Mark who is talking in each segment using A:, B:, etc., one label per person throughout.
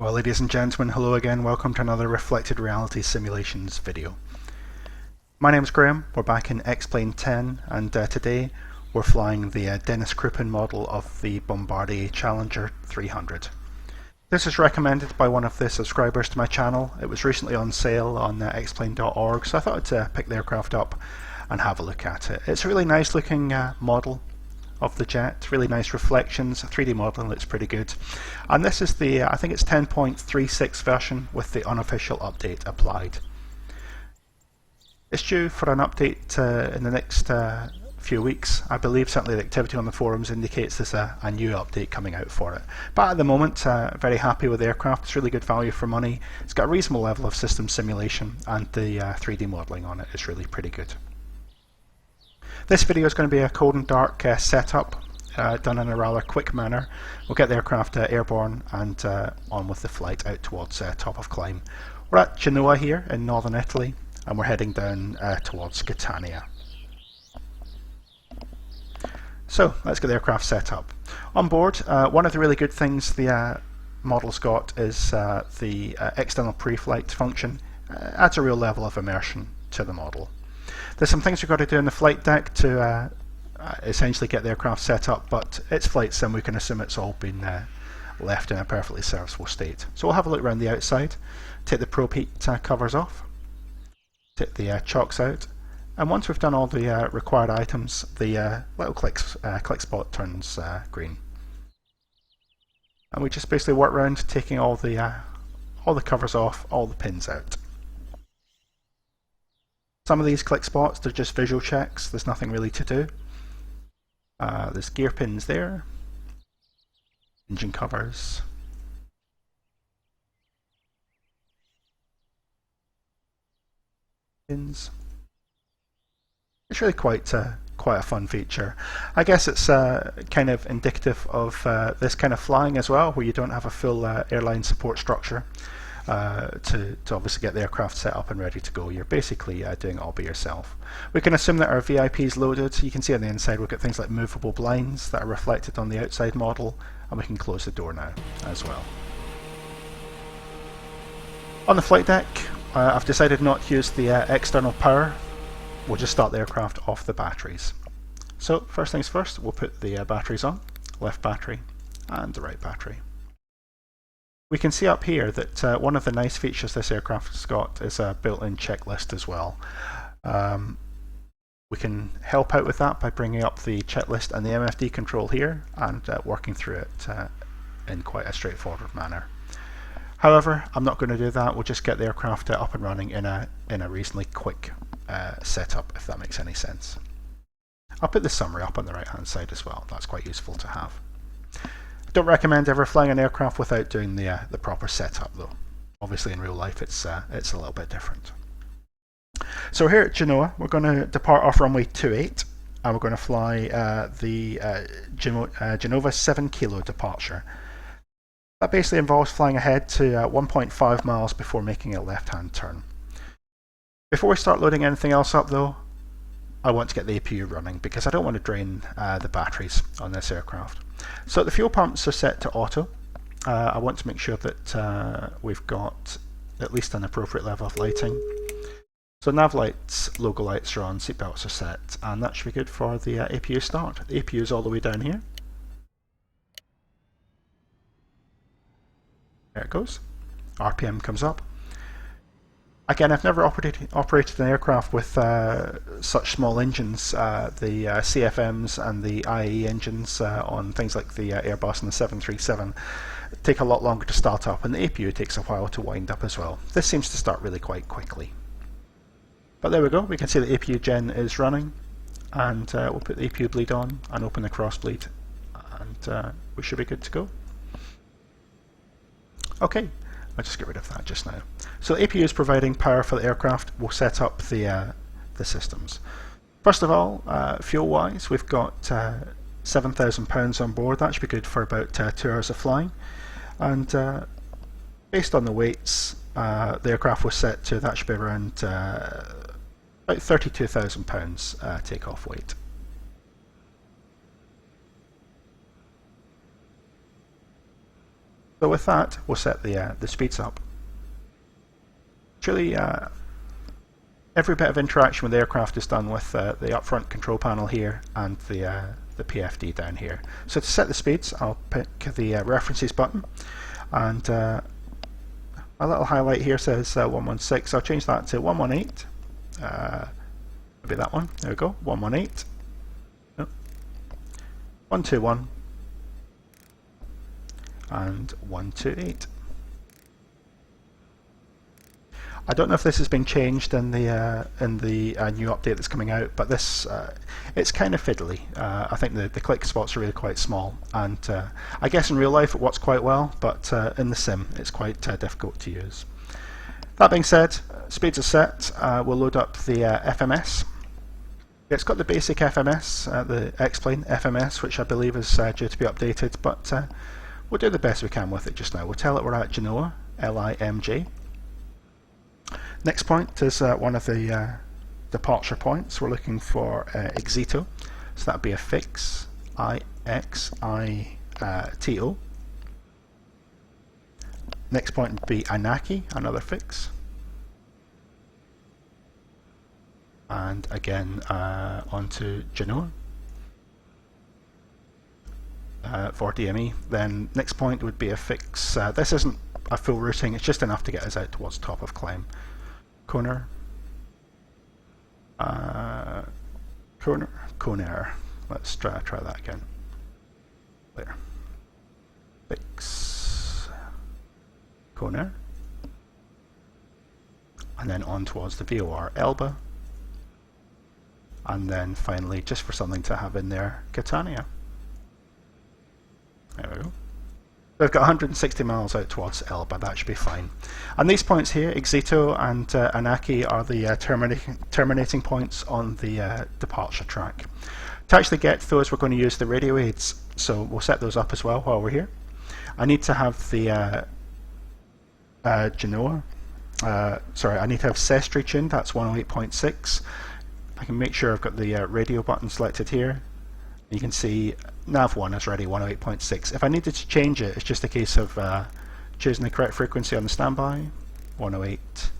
A: Well, ladies and gentlemen, hello again. Welcome to another Reflected Reality Simulations video. My name is Graham. We're back in X-Plane 10, and today we're flying the Dennis Crouppen model of the Bombardier Challenger 300. This is recommended by one of the subscribers to my channel. It was recently on sale on xplane.org, so I thought I'd pick the aircraft up and have a look at it. It's a really nice looking model of the jet, really nice reflections, 3D modeling looks pretty good. And this is the, I think it's 10.36 version with the unofficial update applied. It's due for an update in the next few weeks. I believe certainly the activity on the forums indicates there's a new update coming out for it. But at the moment, very happy with the aircraft. It's really good value for money. It's got a reasonable level of system simulation, and the 3D modeling on it is really pretty good. This video is going to be a cold and dark setup done in a rather quick manner. We'll get the aircraft airborne and on with the flight out towards top of climb. We're at Genova here in northern Italy, and we're heading down towards Catania. So let's get the aircraft set up. On board, one of the really good things the model's got is the external pre-flight function. Adds a real level of immersion to the model. There's some things we've got to do in the flight deck to essentially get the aircraft set up, but it's flight sim, we can assume it's all been left in a perfectly serviceable state. So we'll have a look around the outside, take the probe heat covers off, take the chocks out, and once we've done all the required items, the little click spot turns green. And we just basically work around taking all the covers off, all the pins out. Some of these click spots, they're just visual checks, there's nothing really to do. There's gear pins there, engine covers, pins. It's really quite a fun feature. I guess it's kind of indicative of this kind of flying as well, where you don't have a full airline support structure. To obviously get the aircraft set up and ready to go. You're basically doing it all by yourself. We can assume that our VIP is loaded. You can see on the inside we've got things like movable blinds that are reflected on the outside model, and we can close the door now as well. On the flight deck, I've decided not to use the external power. We'll just start the aircraft off the batteries. So first things first, we'll put the batteries on, left battery and the right battery. We can see up here that one of the nice features this aircraft's got is a built-in checklist as well. We can help out with that by bringing up the checklist and the MFD control here and working through it in quite a straightforward manner. However, I'm not going to do that. We'll just get the aircraft up and running in a reasonably quick setup, if that makes any sense. I'll put the summary up on the right hand side as well. That's quite useful to have. Don't recommend ever flying an aircraft without doing the proper setup though. Obviously in real life it's a little bit different. So here at Genoa we're going to depart off runway 28 and we're going to fly the Genova 7 kilo departure. That basically involves flying ahead to 1.5 miles before making a left hand turn. Before we start loading anything else up though, I want to get the APU running because I don't want to drain the batteries on this aircraft. So the fuel pumps are set to auto. I want to make sure that we've got at least an appropriate level of lighting. So nav lights, logo lights are on, seatbelts are set, and that should be good for the APU start. The APU is all the way down here. There it goes. RPM comes up. Again, I've never operated an aircraft with such small engines. The CFMs and the IAE engines on things like the Airbus and the 737 take a lot longer to start up, and the APU takes a while to wind up as well. This seems to start really quite quickly. But there we go, we can see the APU gen is running, and we'll put the APU bleed on and open the cross bleed, and we should be good to go. Okay. I'll just get rid of that just now. So the APU is providing power for the aircraft. We'll set up the systems. First of all, fuel-wise, we've got £7,000 on board. That should be good for about 2 hours of flying. And based on the weights, the aircraft was set to, that should be around about £32,000 takeoff weight. So with that, we'll set the speeds up. Actually, every bit of interaction with the aircraft is done with the upfront control panel here and the PFD down here. So to set the speeds, I'll pick the references button, and my little highlight here says 116. I'll change that to 118. Maybe that one. There we go. 118. No. 121. And 128. I don't know if this has been changed in the new update that's coming out, but this it's kind of fiddly. I think the click spots are really quite small, and I guess in real life it works quite well, but in the sim it's quite difficult to use. That being said, speeds are set. We'll load up the FMS. It's got the basic FMS, the X-plane FMS, which I believe is due to be updated, but we'll do the best we can with it just now. We'll tell it we're at Genova, LIMJ. Next point is one of the departure points. We're looking for Exito, so that would be a fix, IXITO. Next point would be Anaki, another fix. And again onto Genova for DME. Then next point would be a fix. This isn't a full routing, it's just enough to get us out towards top of climb. Corner. Let's try that again. There. Fix. Corner. And then on towards the VOR Elba. And then finally, just for something to have in there, Catania. There we go. We've got 160 miles out towards Elba, that should be fine. And these points here, Exito and Anaki, are the terminating points on the departure track. To actually get those, we're going to use the radio aids, so we'll set those up as well while we're here. I need to have the Genoa, I need to have Sestri tuned, that's 108.6. I can make sure I've got the radio button selected here. You can see nav1 is ready, 108.6. If I needed to change it, it's just a case of choosing the correct frequency on the standby, 108,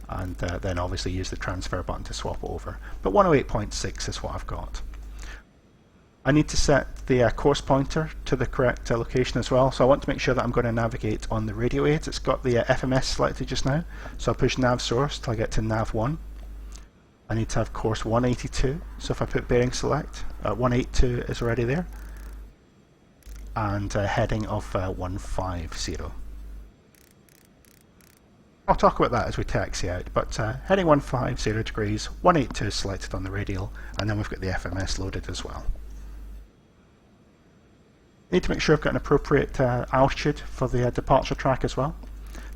A: and then obviously use the transfer button to swap it over. But 108.6 is what I've got. I need to set the course pointer to the correct location as well, so I want to make sure that I'm going to navigate on the radio aids. It's got the FMS selected just now, so I'll push nav source till I get to nav1. I need to have course 182, so if I put bearing select, 182 is already there, and heading of 150. I'll talk about that as we taxi out, but heading 150 degrees, 182 is selected on the radial, and then we've got the FMS loaded as well. Need to make sure I've got an appropriate altitude for the departure track as well.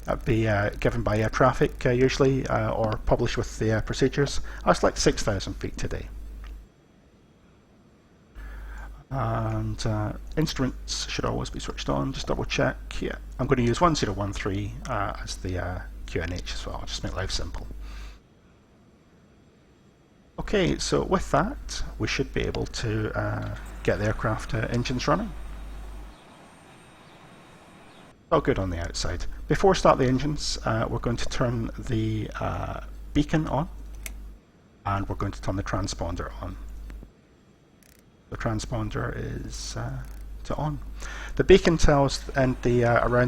A: That would be given by air traffic usually, or published with the procedures. I select 6,000 feet today. And instruments should always be switched on, just double check. Yeah, I'm going to use 1013 as the QNH as well, just make life simple. Okay, so with that, we should be able to get the aircraft engines running. All good on the outside. Before we start the engines, we're going to turn the beacon on, and we're going to turn the transponder on. The transponder is to on. The beacon tells around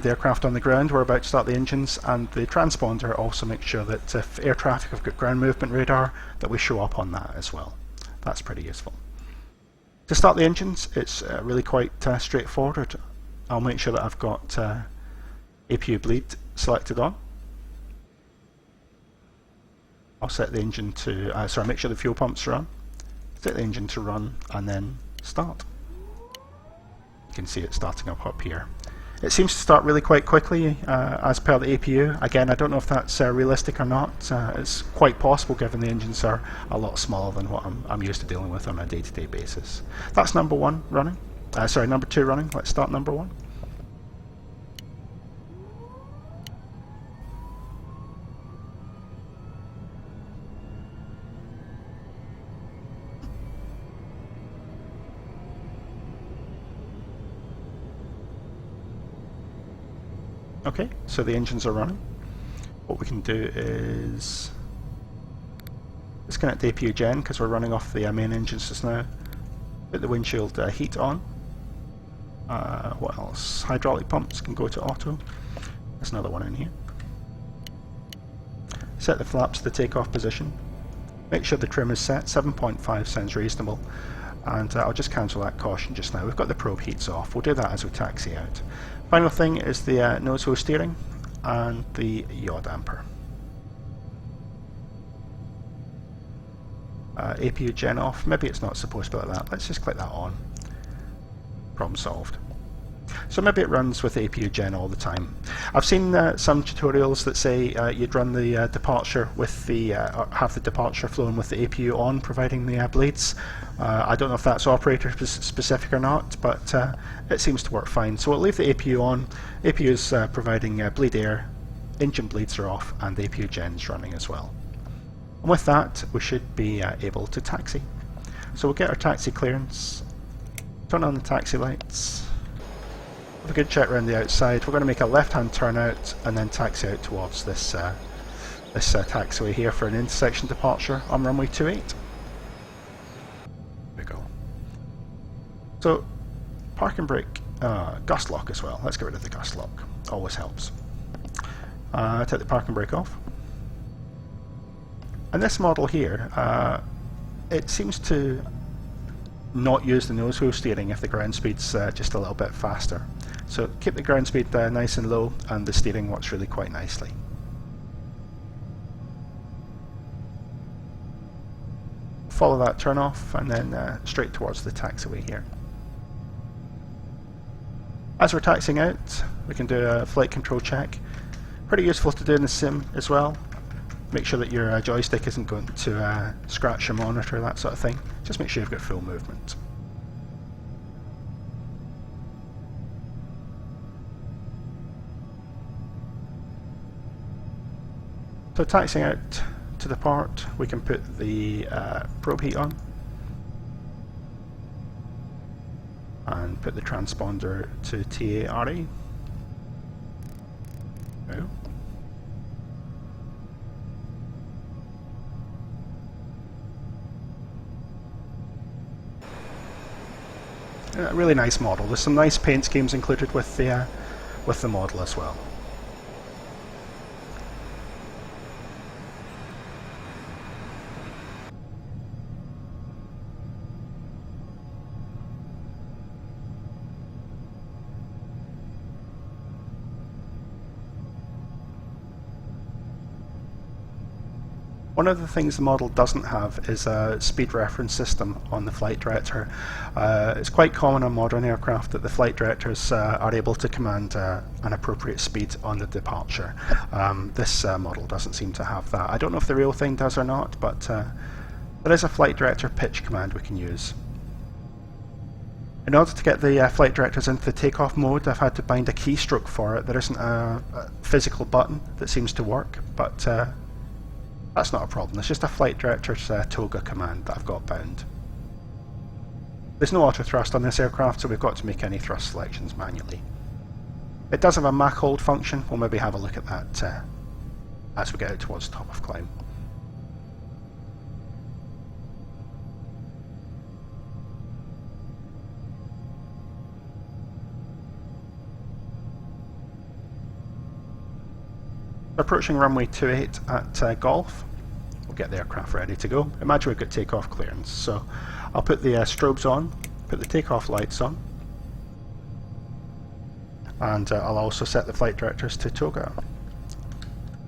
A: the aircraft on the ground we're about to start the engines, and the transponder also makes sure that if air traffic have got ground movement radar, that we show up on that as well. That's pretty useful. To start the engines, it's really quite straightforward. I'll make sure that I've got APU bleed selected on. I'll set the engine to, make sure the fuel pumps are on. Set the engine to run and then start. You can see it starting up here. It seems to start really quite quickly as per the APU. Again, I don't know if that's realistic or not. It's quite possible given the engines are a lot smaller than what I'm used to dealing with on a day-to-day basis. That's number one running. Number two running. Let's start number one. Okay, so the engines are running. What we can do is disconnect the APU gen because we're running off the main engines just now. Put the windshield heat on. What else? Hydraulic pumps can go to auto. There's another one in here. Set the flaps to the takeoff position. Make sure the trim is set. 7.5 sounds reasonable. And I'll just cancel that caution just now. We've got the probe heats off. We'll do that as we taxi out. Final thing is the nose hole steering and the yaw damper. APU gen off. Maybe it's not supposed to be like that. Let's just click that on. Problem solved. So maybe it runs with APU gen all the time. I've seen some tutorials that say you'd run the departure with the have the departure flowing with the APU on, providing the bleeds. I don't know if that's operator specific or not, but it seems to work fine. So we'll leave the APU on. APU is providing bleed air, engine bleeds are off, and the APU gen is running as well. And with that, we should be able to taxi. So we'll get our taxi clearance, turn on the taxi lights. Have a good check around the outside. We're going to make a left-hand turn out and then taxi out towards this taxiway here for an intersection departure on runway 28. There we go. So, park and brake, gust lock as well. Let's get rid of the gust lock. Always helps. Take the park and brake off. And this model here, it seems to not use the nose wheel steering if the ground speed's just a little bit faster. So keep the ground speed nice and low, and the steering works really quite nicely. Follow that turn off and then straight towards the taxiway here. As we're taxiing out, we can do a flight control check. Pretty useful to do in the sim as well. Make sure that your joystick isn't going to scratch your monitor, that sort of thing. Just make sure you've got full movement. So taxiing out to the port, we can put the probe heat on and put the transponder to TARE. Oh. A really nice model. There's some nice paint schemes included with the model as well. One of the things the model doesn't have is a speed reference system on the flight director. It's quite common on modern aircraft that the flight directors are able to command an appropriate speed on the departure. This model doesn't seem to have that. I don't know if the real thing does or not, but there is a flight director pitch command we can use. In order to get the flight directors into the takeoff mode, I've had to bind a keystroke for it. There isn't a physical button that seems to work, but that's not a problem. It's just a flight director's toga command that I've got bound. There's no auto thrust on this aircraft, so we've got to make any thrust selections manually. It does have a Mach hold function. We'll maybe have a look at that as we get out towards the top of climb. Approaching runway 28 at Golf. We'll get the aircraft ready to go. Imagine we've got takeoff clearance. So I'll put the strobes on, put the takeoff lights on, and I'll also set the flight directors to toga.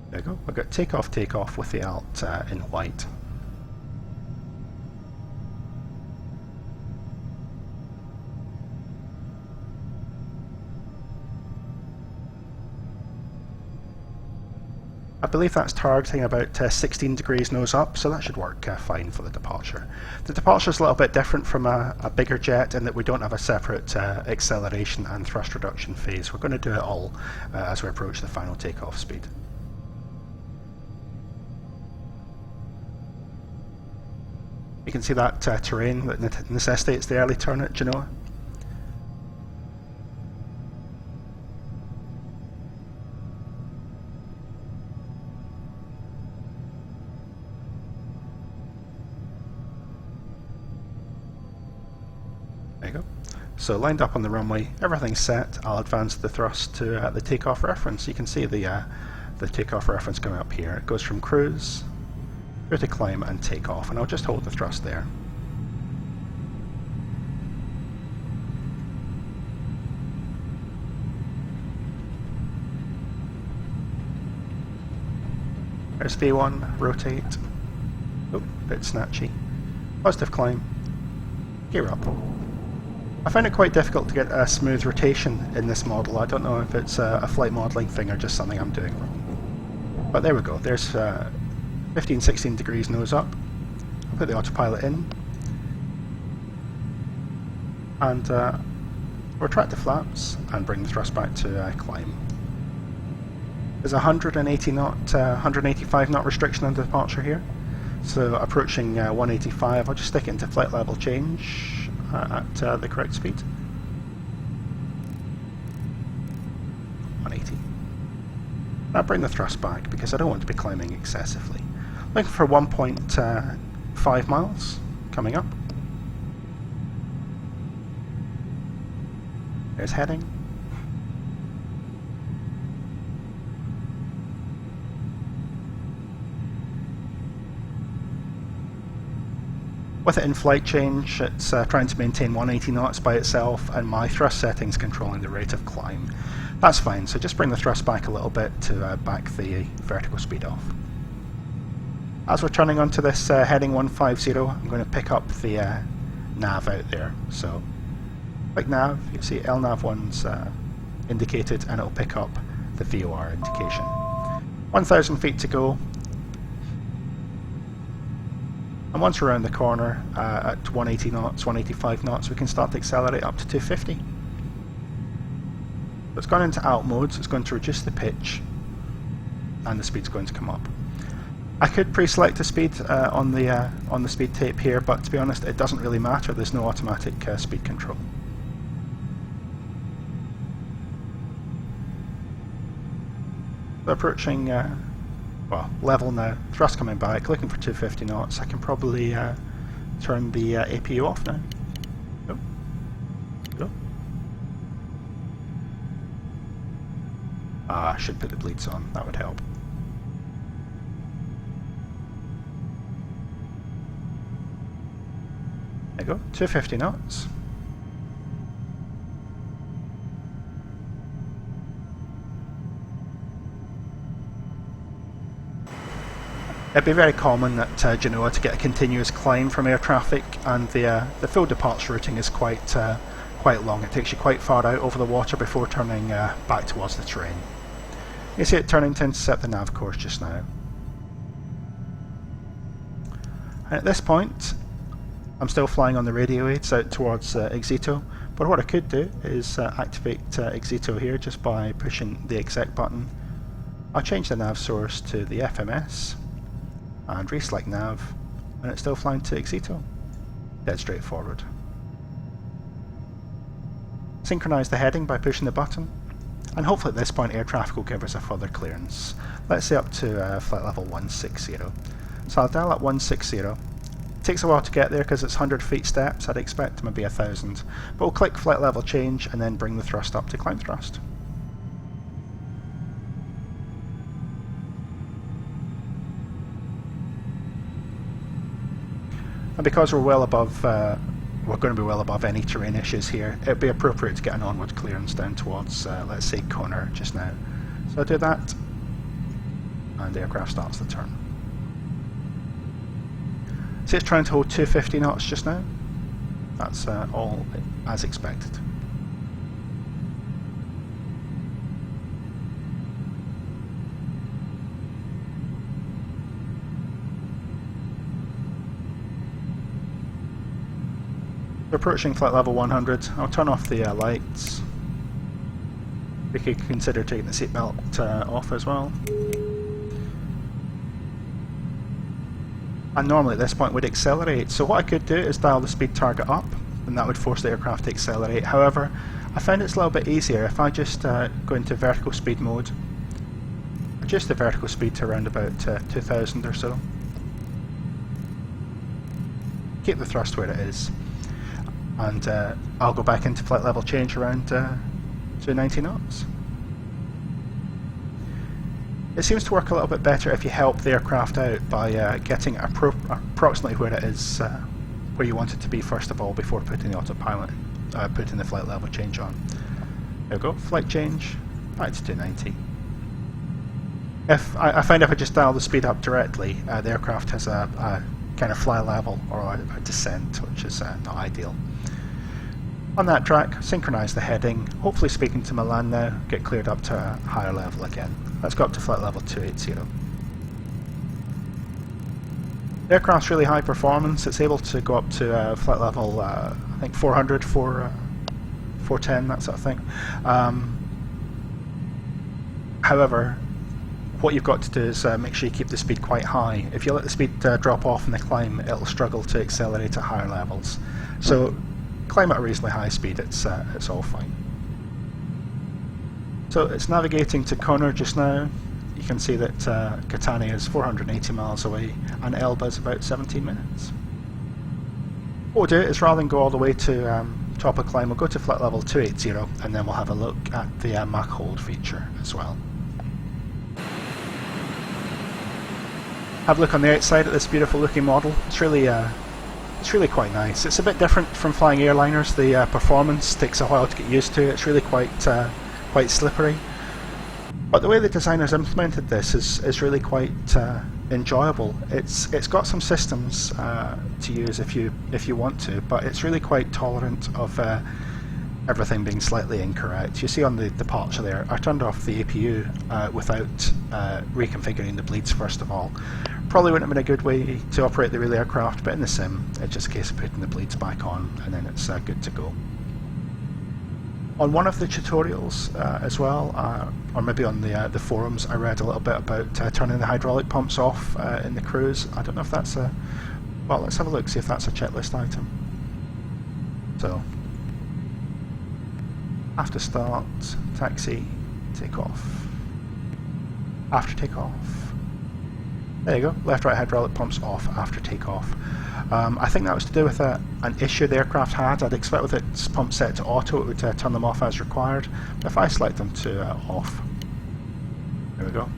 A: There we go. We've got takeoff with the alt in white. I believe that's targeting about 16 degrees nose up, so that should work fine for the departure. The departure is a little bit different from a bigger jet in that we don't have a separate acceleration and thrust reduction phase. We're going to do it all as we approach the final takeoff speed. You can see that terrain that necessitates the early turn at Genoa. There you go. So lined up on the runway, everything's set. I'll advance the thrust to the takeoff reference. You can see the takeoff reference coming up here. It goes from cruise through to climb and takeoff, and I'll just hold the thrust there. There's V1, rotate. Oh, bit snatchy. Positive climb. Gear up. I find it quite difficult to get a smooth rotation in this model. I don't know if it's a flight modelling thing or just something I'm doing wrong. But there we go. There's 15-16 degrees nose up. I'll put the autopilot in. And retract the flaps and bring the thrust back to climb. There's a 185 knot restriction on departure here. So approaching 185, I'll just stick it into flight level change at the correct speed. 180. Now bring the thrust back because I don't want to be climbing excessively. Looking for 1.5 miles coming up. There's heading. With it in flight change, it's trying to maintain 180 knots by itself, and my thrust settings controlling the rate of climb. That's fine, so just bring the thrust back a little bit to back the vertical speed off. As we're turning onto this heading 150, I'm going to pick up the nav out there. So, click nav, you can see LNAV1's indicated, and it'll pick up the VOR indication. 1,000 feet to go. And once we're around the corner at 180 knots, 185 knots, we can start to accelerate up to 250. So it's gone into alt mode, so it's going to reduce the pitch, and the speed's going to come up. I could pre-select a speed on the speed tape here, but to be honest, it doesn't really matter. There's no automatic speed control. We're approaching. Well, level now, thrust coming back, looking for 250 knots. I can probably turn the APU off now. Go. Go. I should put the bleeds on, that would help. There you go, 250 knots. It'd be very common at Genova to get a continuous climb from air traffic, and the full departure routing is quite long. It takes you quite far out over the water before turning back towards the terrain. You see it turning to intercept the nav course just now. And at this point, I'm still flying on the radio aids out towards Exito, but what I could do is activate Exito here just by pushing the exec button. I'll change the nav source to the FMS, and reselect nav, and it's still flying to Exito. Dead straightforward. Synchronise the heading by pushing the button, and hopefully at this point air traffic will give us a further clearance. Let's say up to flight level 160. So I'll dial at 160. It takes a while to get there because it's 100 feet steps. I'd expect maybe 1,000. But we'll click flight level change and then bring the thrust up to climb thrust. And because we're well above, we're going to be well above any terrain issues here, it'd be appropriate to get an onward clearance down towards, let's say, Connor just now. So I'll do that, and the aircraft starts the turn. See, it's trying to hold 250 knots just now. That's all as expected. We're approaching flight level 100. I'll turn off the lights. We could consider taking the seatbelt off as well. And normally at this point we'd accelerate, so what I could do is dial the speed target up, and that would force the aircraft to accelerate. However, I found it's a little bit easier if I just go into vertical speed mode, adjust the vertical speed to around about 2000 or so. Keep the thrust where it is. and I'll go back into flight level change around to 90 knots. It seems to work a little bit better if you help the aircraft out by getting approximately where it is, where you want it to be first of all before putting the autopilot, putting the flight level change on. There we go, flight change, back to 290. I find if I just dial the speed up directly, the aircraft has a kind of fly level or a descent, which is not ideal. On that track, synchronise the heading, hopefully speaking to Milan now, get cleared up to a higher level again. Let's go up to flight level 280. The aircraft's really high performance, it's able to go up to flight level, I think 400, 410, that sort of thing. However, what you've got to do is make sure you keep the speed quite high. If you let the speed drop off in the climb, it'll struggle to accelerate at higher levels. So climb at a reasonably high speed, it's all fine. So it's navigating to Connor just now. You can see that Catania is 480 miles away and Elba is about 17 minutes. What we'll do is rather than go all the way to top of climb, we'll go to flight level 280 and then we'll have a look at the Mach hold feature as well. Have a look on the outside at this beautiful looking model. It's really quite nice. It's a bit different from flying airliners. The performance takes a while to get used to. It's really quite slippery. But the way the designers implemented this is really quite enjoyable. It's got some systems to use if you want to, but it's really quite tolerant of everything being slightly incorrect. You see on the parts there, I turned off the APU without reconfiguring the bleeds first of all. Probably wouldn't have been a good way to operate the real aircraft, but in the sim, it's just a case of putting the bleeds back on and then it's good to go. On one of the tutorials as well, or maybe on the forums, I read a little bit about turning the hydraulic pumps off in the cruise. I don't know if that's a... well, let's have a look, see if that's a checklist item. So, after start, taxi, takeoff. After takeoff. There you go, left right hydraulic pumps off after takeoff. I think that was to do with an issue the aircraft had. I'd expect with its pump set to auto it would turn them off as required. But if I select them to off, there we go.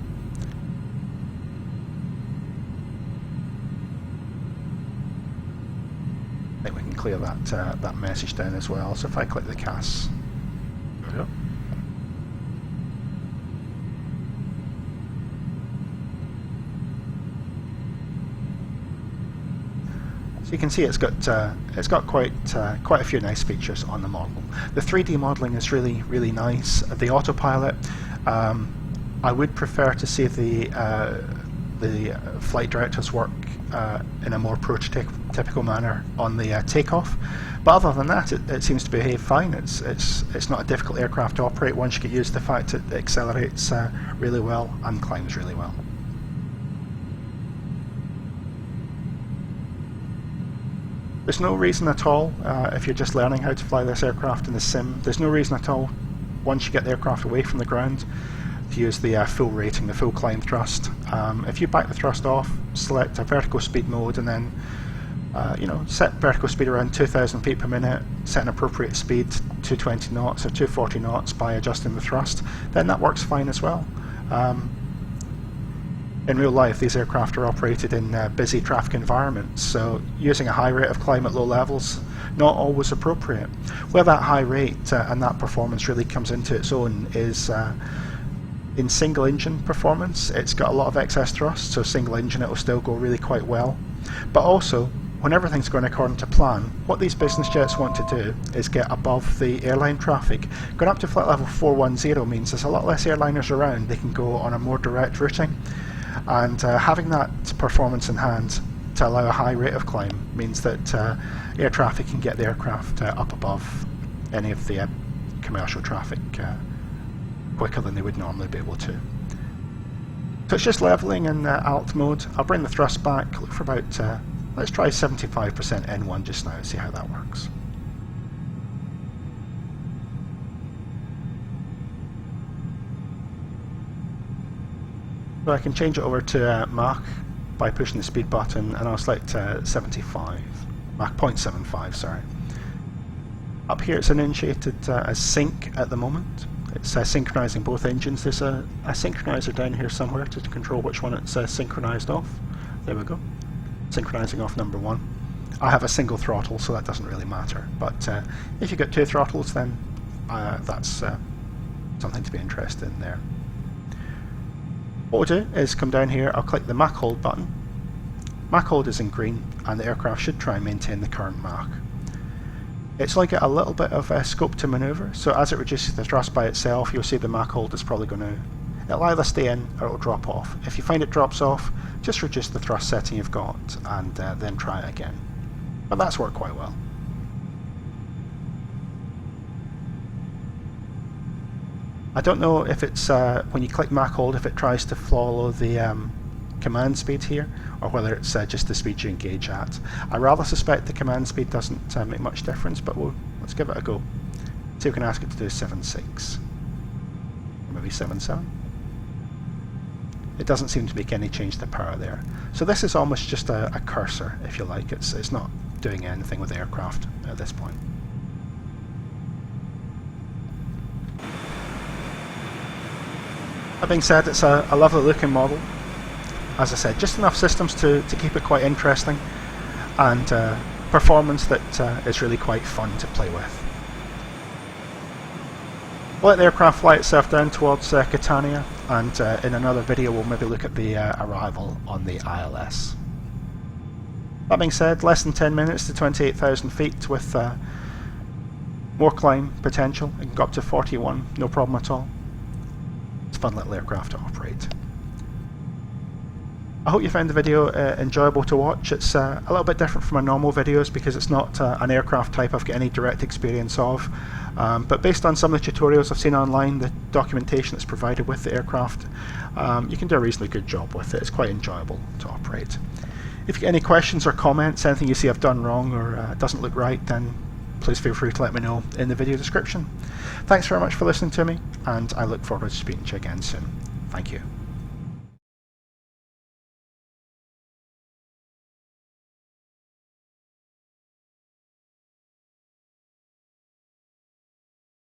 A: I think we can clear that message down as well. So if I click the CAS, there we go. You can see it's got quite a few nice features on the model. The 3D modelling is really nice. The autopilot, I would prefer to see the flight directives work in a more prototypical manner on the takeoff. But other than that, it seems to behave fine. It's not a difficult aircraft to operate once you get used to the fact that it accelerates really well and climbs really well. There's no reason at all, if you're just learning how to fly this aircraft in the sim, there's no reason at all, once you get the aircraft away from the ground, to use the full rating, the full climb thrust. If you back the thrust off, select a vertical speed mode and then set vertical speed around 2,000 feet per minute, set an appropriate speed, 220 knots or 240 knots by adjusting the thrust, then that works fine as well. In real life, these aircraft are operated in busy traffic environments, so using a high rate of climb at low levels, not always appropriate. Where that high rate and that performance really comes into its own is in single engine performance. It's got a lot of excess thrust, so single engine it will still go really quite well. But also, when everything's going according to plan, what these business jets want to do is get above the airline traffic. Going up to flight level 410 means there's a lot less airliners around, they can go on a more direct routing. And having that performance in hand to allow a high rate of climb means that air traffic can get the aircraft up above any of the commercial traffic quicker than they would normally be able to. So it's just levelling in alt mode. I'll bring the thrust back, look for about, let's try 75% N1 just now, see how that works. So I can change it over to Mach by pushing the speed button, and I'll select 75, Mach 0.75, sorry. Up here it's initiated as sync at the moment. It's synchronizing both engines. There's a synchronizer down here somewhere to control which one it's synchronized off. There we go. Synchronizing off number 1. I have a single throttle, so that doesn't really matter. But if you've got 2 throttles, then that's something to be interested in there. What we'll do is come down here, I'll click the Mach hold button. Mach hold is in green, and the aircraft should try and maintain the current Mach. It's only got a little bit of scope to manoeuvre, so as it reduces the thrust by itself, you'll see the Mach hold is probably going to... It'll either stay in or it'll drop off. If you find it drops off, just reduce the thrust setting you've got and then try it again. But that's worked quite well. I don't know if it's, when you click Mach hold, if it tries to follow the command speed here, or whether it's just the speed you engage at. I rather suspect the command speed doesn't make much difference, but let's give it a go. See if we can ask it to do 7.6, or maybe 7.7. It doesn't seem to make any change to power there. So this is almost just a cursor, if you like. It's not doing anything with the aircraft at this point. That being said, it's a lovely looking model. As I said, just enough systems to keep it quite interesting, and performance that is really quite fun to play with. We'll let the aircraft fly itself down towards Catania, and in another video we'll maybe look at the arrival on the ILS. That being said, less than 10 minutes to 28,000 feet with more climb potential. It can go up to 41, no problem at all. It's a fun little aircraft to operate. I hope you found the video enjoyable to watch. It's a little bit different from my normal videos because it's not an aircraft type I've got any direct experience of. But based on some of the tutorials I've seen online, the documentation that's provided with the aircraft, you can do a reasonably good job with it. It's quite enjoyable to operate. If you get any questions or comments, anything you see I've done wrong or doesn't look right, then please feel free to let me know in the video description. Thanks very much for listening to me, and I look forward to speaking to you again soon. Thank you.